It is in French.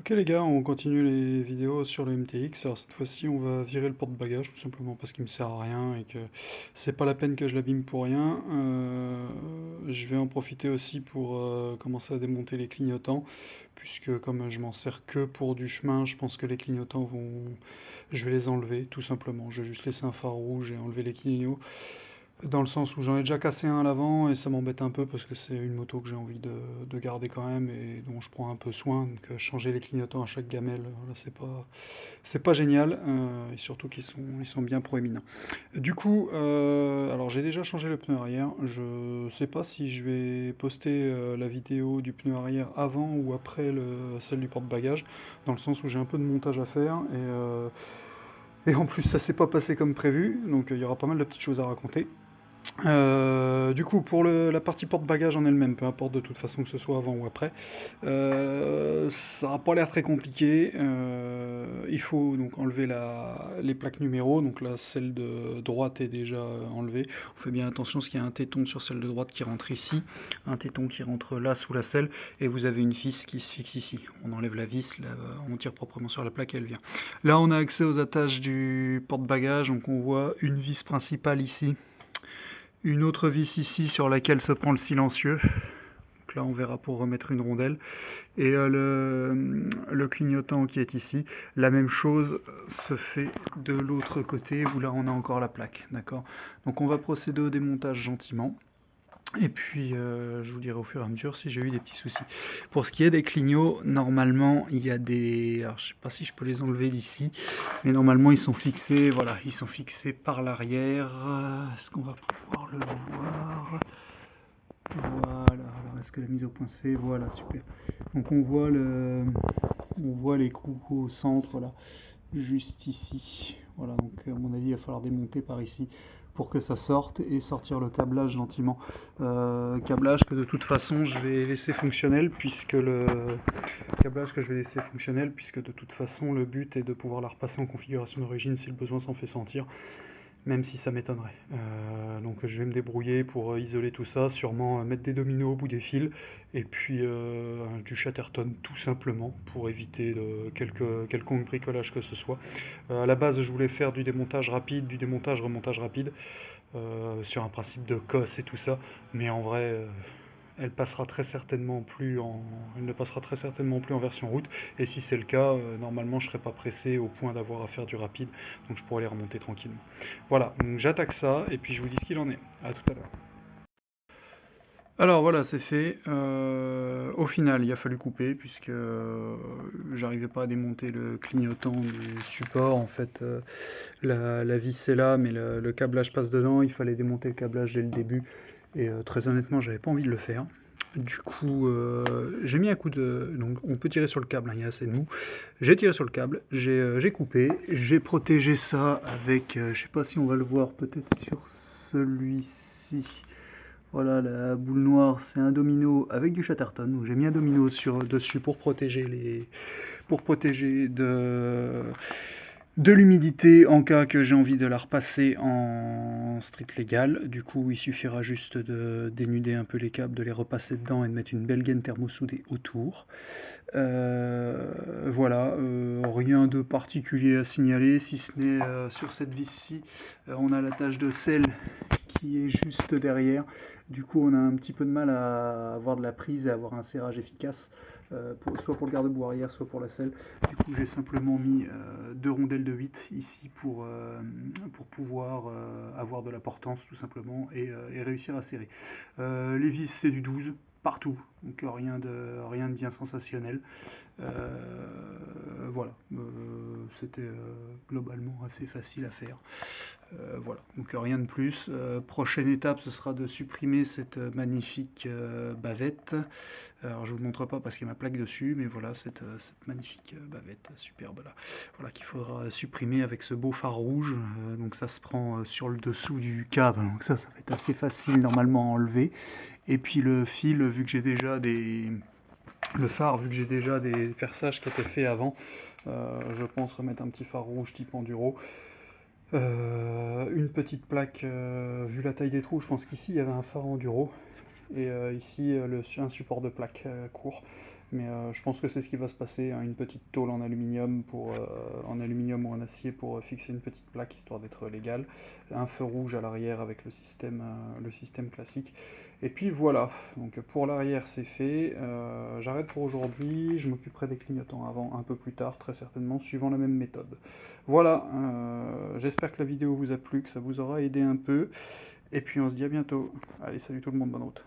Ok les gars, on continue les vidéos sur le MTX. Alors cette fois-ci, on va virer le porte-bagages tout simplement parce qu'il me sert à rien et que c'est pas la peine que je l'abîme pour rien. Je vais en profiter aussi pour commencer à démonter les clignotants puisque comme je m'en sers que pour du chemin, je pense que les clignotants vont, je vais les enlever tout simplement. Je vais juste laisser un phare rouge et enlever les clignots. Dans le sens où j'en ai déjà cassé un à l'avant et ça m'embête un peu parce que c'est une moto que j'ai envie de garder quand même et dont je prends un peu soin. Donc changer les clignotants à chaque gamelle, là, c'est pas génial et surtout ils sont bien proéminents. Du coup, alors j'ai déjà changé le pneu arrière. Je sais pas si je vais poster la vidéo du pneu arrière avant ou après celle du porte-bagages, dans le sens où j'ai un peu de montage à faire et en plus ça s'est pas passé comme prévu, donc il y aura pas mal de petites choses à raconter. Du coup, pour la partie porte-bagages en elle-même, peu importe de toute façon que ce soit avant ou après, ça n'a pas l'air très compliqué. Il faut donc enlever les plaques numéros, donc là celle de droite est déjà enlevée. On fait bien attention parce qu'il y a un téton sur celle de droite qui rentre ici, un téton qui rentre là sous la selle, et vous avez une vis qui se fixe ici. On enlève la vis, là, on tire proprement sur la plaque et elle vient. Là, on a accès aux attaches du porte-bagages, donc on voit une vis principale ici, une autre vis ici sur laquelle se prend le silencieux. Donc là, on verra pour remettre une rondelle. Et le clignotant qui est ici. La même chose se fait de l'autre côté où là, on a encore la plaque. D'accord. Donc on va procéder au démontage gentiment. Et puis, je vous dirai au fur et à mesure si j'ai eu des petits soucis. Pour ce qui est des clignots, normalement, il y a des... Alors, je sais pas si je peux les enlever d'ici, mais normalement, ils sont fixés, voilà, ils sont fixés par l'arrière. Est-ce qu'on va pouvoir le voir? Voilà, alors est-ce que la mise au point se fait? Voilà, super. Donc on voit les trous au centre, là, juste ici. Voilà, donc à mon avis, il va falloir démonter par ici pour que ça sorte et sortir le câblage gentiment. Câblage que de toute façon je vais laisser fonctionnel puisque le câblage que je vais laisser fonctionnel puisque de toute façon le but est de pouvoir la repasser en configuration d'origine si le besoin s'en fait sentir, même si ça m'étonnerait. Donc je vais me débrouiller pour isoler tout ça, sûrement mettre des dominos au bout des fils, et puis du Chatterton tout simplement, pour éviter quelconque bricolage que ce soit. À la base je voulais faire du démontage rapide, du démontage-remontage rapide, sur un principe de cosse et tout ça, mais en vrai elle ne passera très certainement plus en version route, et si c'est le cas, normalement je serai pas pressé au point d'avoir à faire du rapide, donc je pourrais les remonter tranquillement. Voilà, donc j'attaque ça, et puis je vous dis ce qu'il en est. À tout à l'heure. Alors voilà, c'est fait. Au final, il a fallu couper puisque j'arrivais pas à démonter le clignotant du support. En fait, la vis est là, mais le câblage passe dedans. Il fallait démonter le câblage dès le début. Et très honnêtement, j'avais pas envie de le faire. Du coup, j'ai mis un coup de... Donc on peut tirer sur le câble, hein, il y a assez de mou. J'ai tiré sur le câble, j'ai coupé, j'ai protégé ça avec... je sais pas si on va le voir peut-être sur celui-ci. Voilà, la boule noire, c'est un domino avec du Chatterton. Donc j'ai mis un domino dessus pour protéger de l'humidité en cas que j'ai envie de la repasser en strict légal. Du coup, il suffira juste de dénuder un peu les câbles, de les repasser dedans et de mettre une belle gaine thermosoudée autour. Voilà, rien de particulier à signaler, si ce n'est sur cette vis-ci, on a l'attache de sel qui est juste derrière. Du coup, on a un petit peu de mal à avoir de la prise et à avoir un serrage efficace, soit pour le garde-boue arrière, soit pour la selle. Du coup, j'ai simplement mis deux rondelles de 8 ici pour pouvoir avoir de la portance tout simplement et réussir à serrer. Les vis, c'est du 12 partout, donc rien de bien sensationnel. Voilà, c'était globalement assez facile à faire. Voilà, donc rien de plus. Prochaine étape, ce sera de supprimer cette magnifique bavette. Alors je vous le montre pas parce qu'il y a ma plaque dessus, mais voilà cette magnifique bavette superbe là. Voilà qu'il faudra supprimer avec ce beau phare rouge. Donc ça se prend sur le dessous du cadre, donc ça va être assez facile normalement à enlever. Et puis le fil, vu que j'ai déjà le phare, vu que j'ai déjà des perçages qui étaient faits avant, je pense remettre un petit phare rouge type enduro. Une petite plaque, vu la taille des trous, je pense qu'ici il y avait un phare enduro, et ici un support de plaque court. Mais je pense que c'est ce qui va se passer, hein, une petite tôle en aluminium, en aluminium ou en acier pour fixer une petite plaque histoire d'être légal. Un feu rouge à l'arrière avec le système classique. Et puis voilà, donc pour l'arrière c'est fait. J'arrête pour aujourd'hui, je m'occuperai des clignotants avant un peu plus tard, très certainement, suivant la même méthode. Voilà, j'espère que la vidéo vous a plu, que ça vous aura aidé un peu. Et puis on se dit à bientôt. Allez, salut tout le monde, bonne route.